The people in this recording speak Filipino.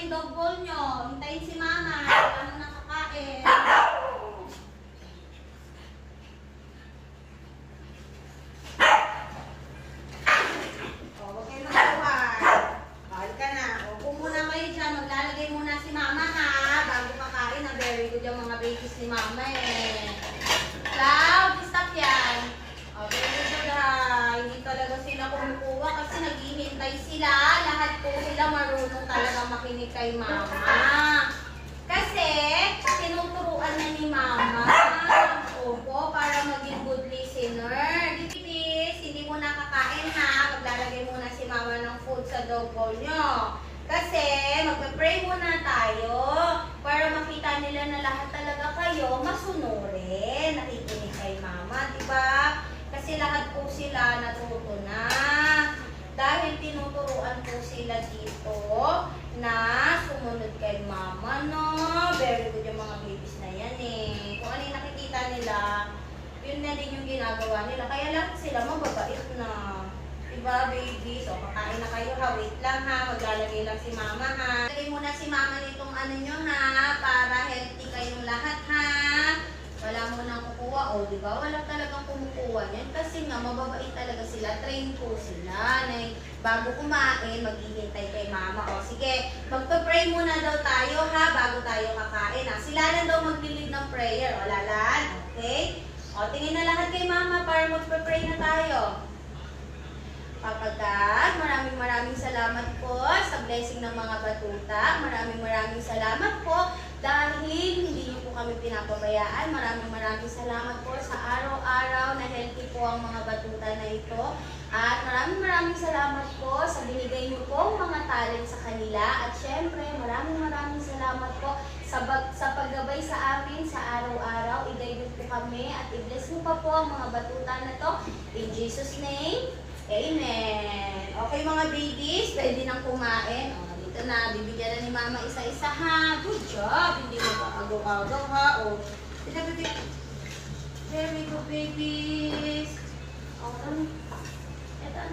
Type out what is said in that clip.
yung dog bowl nyo. Hintayin si mama. Wala mo nakakain. O, huwag kayo magkawan. Bawal ka na. O, kung muna kayo dyan, maglalagay muna si mama ha. Bago kakain na. Very good yung mga babies ni mama eh. Cloud, stop yan. O, very good ha. Hindi talaga sila kumukuha kasi naghihintay sila. Lahat po sila marunong talaga makinig kay mama. Kasi, tinuturuan na ni mama. Opo, para maging good listener. Dipis, hindi mo nakakain ha. Maglalagay muna si mama ng food sa dog bowl nyo. Kasi, magpe-pray muna tayo para makita nila na lahat talaga kayo masunurin. Nakikinig kay mama, diba? Kasi lahat po sila natuto na. Dahil tinuturuan po sila dito na sumunod kay mama, no? Very good yung mga babies na yan eh. Kung ano yung nakikita nila, yun na din yung ginagawa nila. Kaya lahat sila mababait na. Diba, babies? O, kakain na kayo ha. Wait lang ha. Maglalagay lang si mama ha. Lagay muna si mama nitong ano nyo ha. Para healthy kayong lahat ha. Wala mo nang kukuha. O, diba? Wala talagang kumukuha yan. Kasi nga, mababait talaga sila. Train po sila. Na bago kumain, maghihintay kay mama. O, sige. Magpa-pray muna daw tayo ha. Bago tayo kakain ha. Sila lang daw mag-lead ng prayer. O, Lalan? Okay? O, tingin na lahat kay mama para magpa-pray na tayo. Papa God, maraming salamat po sa blessing ng mga batuta. Maraming salamat po dahil hindi niyo po kami pinapabayaan. Maraming salamat po sa araw-araw na healthy po ang mga batuta na ito. At maraming salamat po sa binigay niyo pong mga talent sa kanila. At syempre, maraming salamat po sa paggabay sa amin sa araw-araw. I-guide po kami at i-bless mo pa po ang mga batuta na to. In Jesus' name, Amen. Okay mga babies, pwede nang kumain. O, dito na, bibigyan na ni mama isa-isa ha. Good job. Hindi mo pa agaw-agaw ha. O, dito. Very good babies. O, ito.